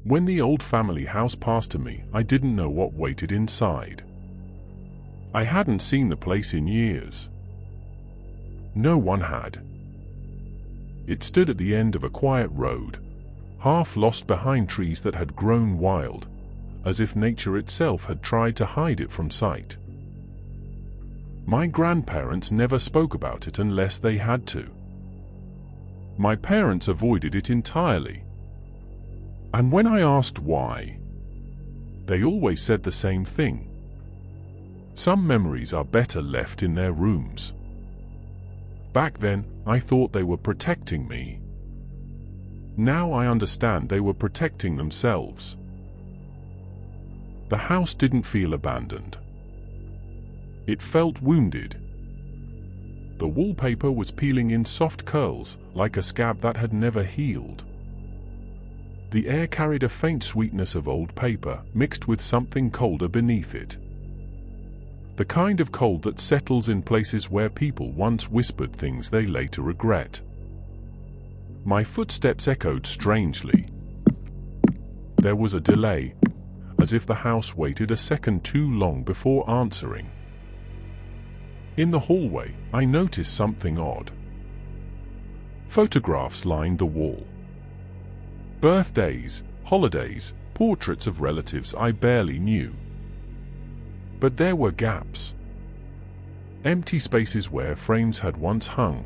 When the old family house passed to me, I didn't know what waited inside. I hadn't seen the place in years. No one had. It stood at the end of a quiet road, half lost behind trees that had grown wild, as if nature itself had tried to hide it from sight. My grandparents never spoke about it unless they had to. My parents avoided it entirely. And when I asked why, they always said the same thing. Some memories are better left in their rooms. Back then, I thought they were protecting me. Now I understand they were protecting themselves. The house didn't feel abandoned. It felt wounded. The wallpaper was peeling in soft curls, like a scab that had never healed. The air carried a faint sweetness of old paper, mixed with something colder beneath it. The kind of cold that settles in places where people once whispered things they later regret. My footsteps echoed strangely. There was a delay, as if the house waited a second too long before answering. In the hallway, I noticed something odd. Photographs lined the wall. Birthdays, holidays, portraits of relatives I barely knew. But there were gaps. Empty spaces where frames had once hung,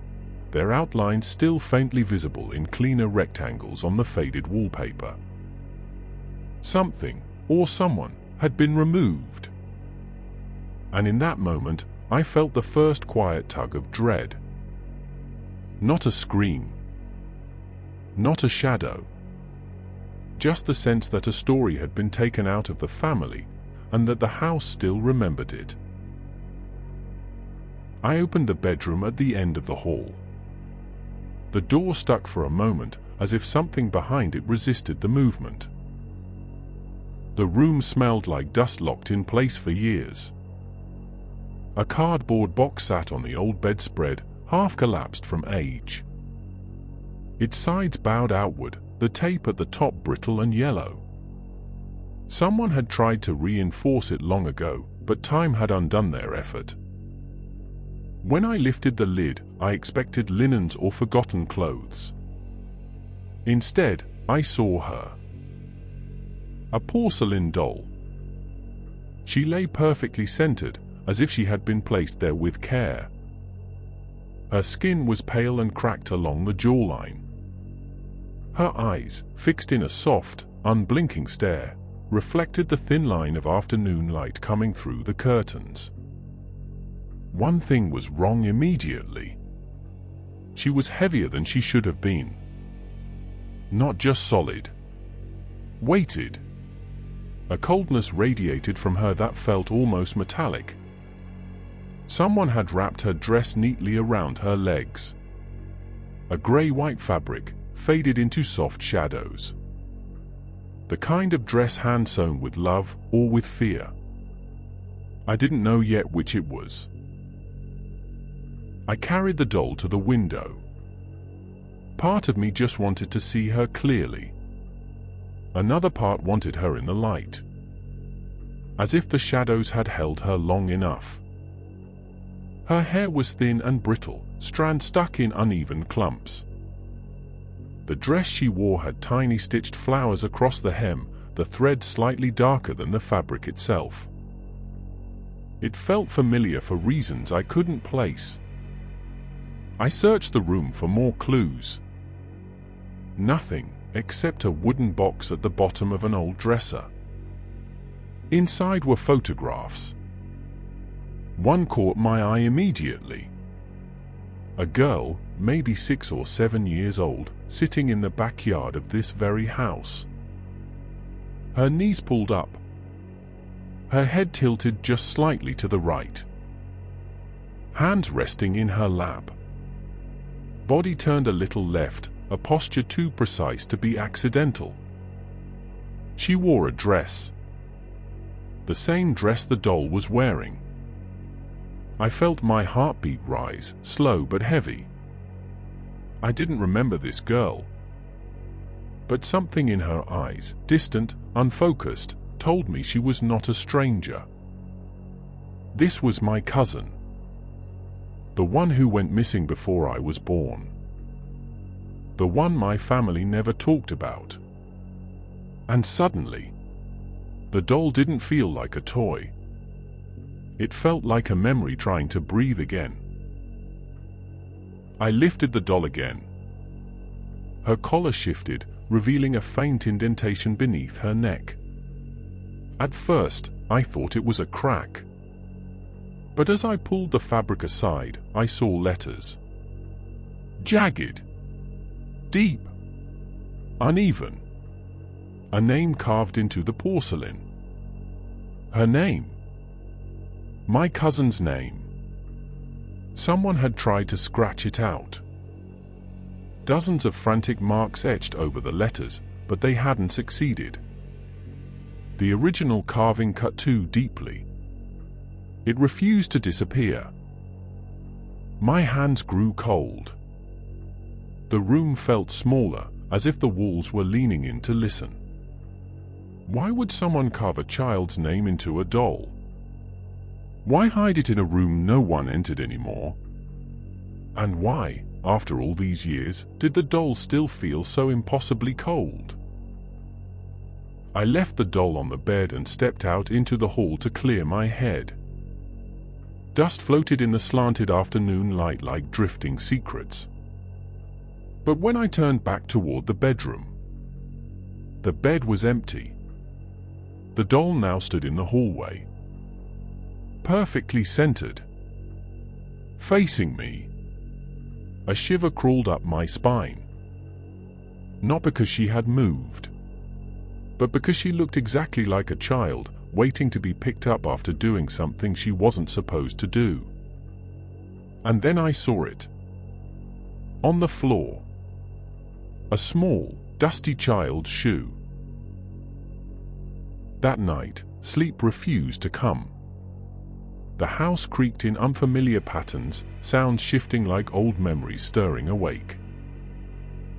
their outlines still faintly visible in cleaner rectangles on the faded wallpaper. Something, or someone, had been removed. And in that moment, I felt the first quiet tug of dread. Not a scream. Not a shadow. Just the sense that a story had been taken out of the family, and that the house still remembered it. I opened the bedroom at the end of the hall. The door stuck for a moment, as if something behind it resisted the movement. The room smelled like dust locked in place for years. A cardboard box sat on the old bedspread, half collapsed from age. Its sides bowed outward, the tape at the top brittle and yellow. Someone had tried to reinforce it long ago, but time had undone their effort. When I lifted the lid, I expected linens or forgotten clothes. Instead, I saw her. A porcelain doll. She lay perfectly centered, as if she had been placed there with care. Her skin was pale and cracked along the jawline. Her eyes, fixed in a soft, unblinking stare, reflected the thin line of afternoon light coming through the curtains. One thing was wrong immediately. She was heavier than she should have been. Not just solid. Weighted. A coldness radiated from her that felt almost metallic. Someone had wrapped her dress neatly around her legs. A grey-white fabric, faded into soft shadows. The kind of dress hand-sewn with love or with fear. I didn't know yet which it was. I carried the doll to the window. Part of me just wanted to see her clearly. Another part wanted her in the light. As if the shadows had held her long enough. Her hair was thin and brittle, strands stuck in uneven clumps. The dress she wore had tiny stitched flowers across the hem, the thread slightly darker than the fabric itself. It felt familiar for reasons I couldn't place. I searched the room for more clues. Nothing, except a wooden box at the bottom of an old dresser. Inside were photographs. One caught my eye immediately. A girl, maybe 6 or 7 years old, sitting in the backyard of this very house. Her knees pulled up. Her head tilted just slightly to the right. Hands resting in her lap. Body turned a little left, a posture too precise to be accidental. She wore a dress. The same dress the doll was wearing. I felt my heartbeat rise, slow but heavy. I didn't remember this girl. But something in her eyes, distant, unfocused, told me she was not a stranger. This was my cousin. The one who went missing before I was born. The one my family never talked about. And suddenly, the doll didn't feel like a toy. It felt like a memory trying to breathe again. I lifted the doll again. Her collar shifted, revealing a faint indentation beneath her neck. At first, I thought it was a crack. But as I pulled the fabric aside, I saw letters. Jagged. Deep. Uneven. A name carved into the porcelain. Her name. My cousin's name. Someone had tried to scratch it out. Dozens of frantic marks etched over the letters, but they hadn't succeeded. The original carving cut too deeply. It refused to disappear. My hands grew cold. The room felt smaller, as if the walls were leaning in to listen. Why would someone carve a child's name into a doll? Why hide it in a room no one entered anymore? And why, after all these years, did the doll still feel so impossibly cold? I left the doll on the bed and stepped out into the hall to clear my head. Dust floated in the slanted afternoon light like drifting secrets. But when I turned back toward the bedroom, the bed was empty. The doll now stood in the hallway, perfectly centered, facing me. A shiver crawled up my spine. Not because she had moved, but because she looked exactly like a child, waiting to be picked up after doing something she wasn't supposed to do. And then I saw it. On the floor. A small, dusty child's shoe. That night, sleep refused to come. The house creaked in unfamiliar patterns, sounds shifting like old memories stirring awake.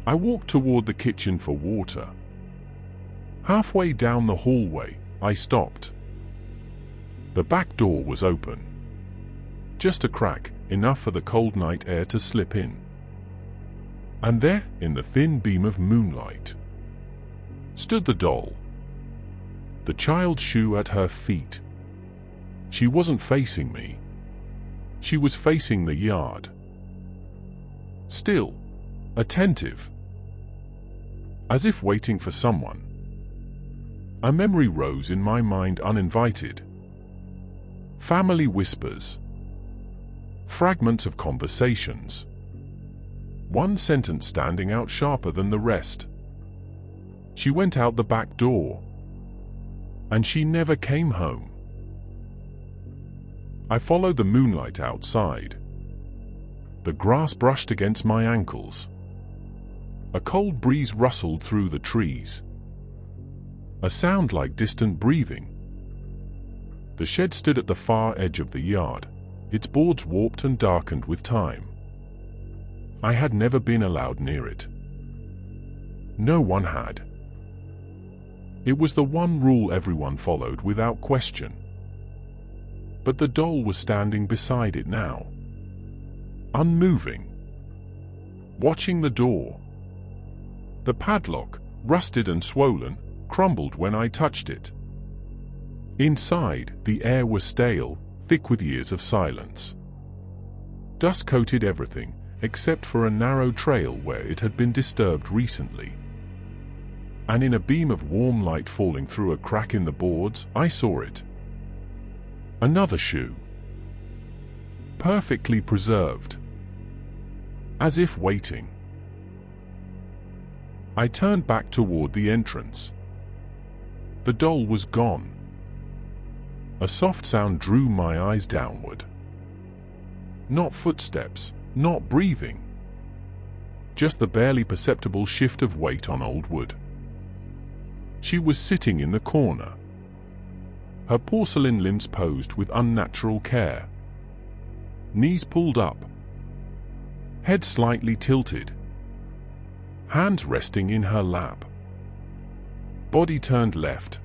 I walked toward the kitchen for water. Halfway down the hallway, I stopped. The back door was open. Just a crack, enough for the cold night air to slip in. And there, in the thin beam of moonlight, stood the doll. The child's shoe at her feet. She wasn't facing me. She was facing the yard. Still, attentive. As if waiting for someone. A memory rose in my mind uninvited. Family whispers. Fragments of conversations. One sentence standing out sharper than the rest. She went out the back door. And she never came home. I followed the moonlight outside. The grass brushed against my ankles. A cold breeze rustled through the trees. A sound like distant breathing. The shed stood at the far edge of the yard, its boards warped and darkened with time. I had never been allowed near it. No one had. It was the one rule everyone followed without question. But the doll was standing beside it now. Unmoving. Watching the door. The padlock, rusted and swollen, crumbled when I touched it. Inside, the air was stale, thick with years of silence. Dust coated everything, except for a narrow trail where it had been disturbed recently. And in a beam of warm light falling through a crack in the boards, I saw it. Another shoe. Perfectly preserved. As if waiting. I turned back toward the entrance. The doll was gone. A soft sound drew my eyes downward. Not footsteps, not breathing. Just the barely perceptible shift of weight on old wood. She was sitting in the corner. Her porcelain limbs posed with unnatural care. Knees pulled up. Head slightly tilted. Hands resting in her lap. body turned left.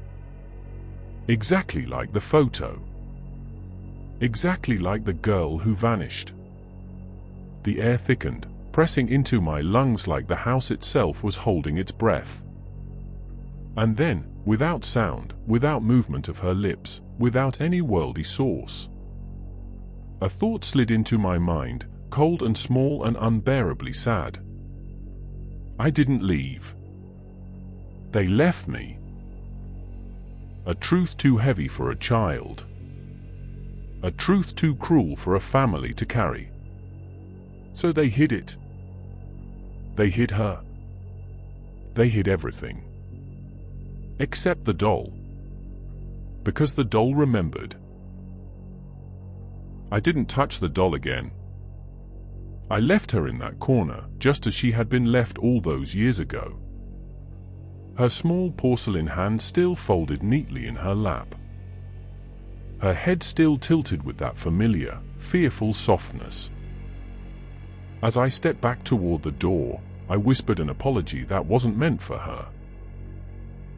Exactly like the photo. Exactly like the girl who vanished. The air thickened, pressing into my lungs like the house itself was holding its breath. And then, without sound, without movement of her lips, without any worldly source, a thought slid into my mind, cold and small and unbearably sad. I didn't leave. They left me. A truth too heavy for a child. A truth too cruel for a family to carry. So they hid it. They hid her. They hid everything. Except the doll. Because the doll remembered. I didn't touch the doll again. I left her in that corner, just as she had been left all those years ago. Her small porcelain hand still folded neatly in her lap. Her head still tilted with that familiar, fearful softness. As I stepped back toward the door, I whispered an apology that wasn't meant for her,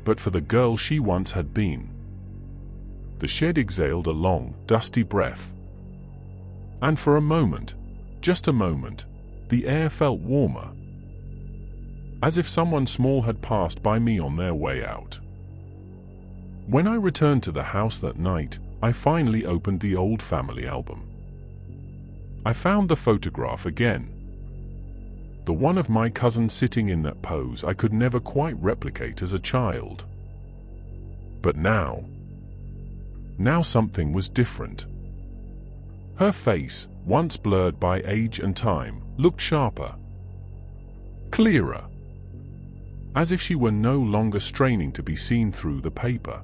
but for the girl she once had been. The shed exhaled a long, dusty breath. And for a moment, just a moment, the air felt warmer, as if someone small had passed by me on their way out. When I returned to the house that night, I finally opened the old family album. I found the photograph again. The one of my cousin sitting in that pose I could never quite replicate as a child. But now something was different. Her face, once blurred by age and time, looked sharper, clearer, as if she were no longer straining to be seen through the paper.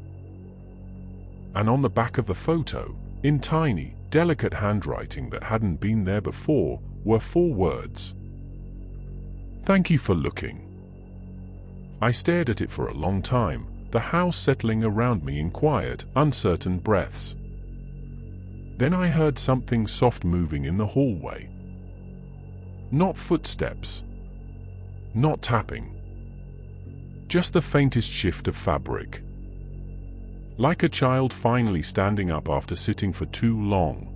And on the back of the photo, in tiny, delicate handwriting that hadn't been there before, were 4 words. "Thank you for looking." I stared at it for a long time, the house settling around me in quiet, uncertain breaths. Then I heard something soft moving in the hallway. Not footsteps. Not tapping. Just the faintest shift of fabric. Like a child finally standing up after sitting for too long.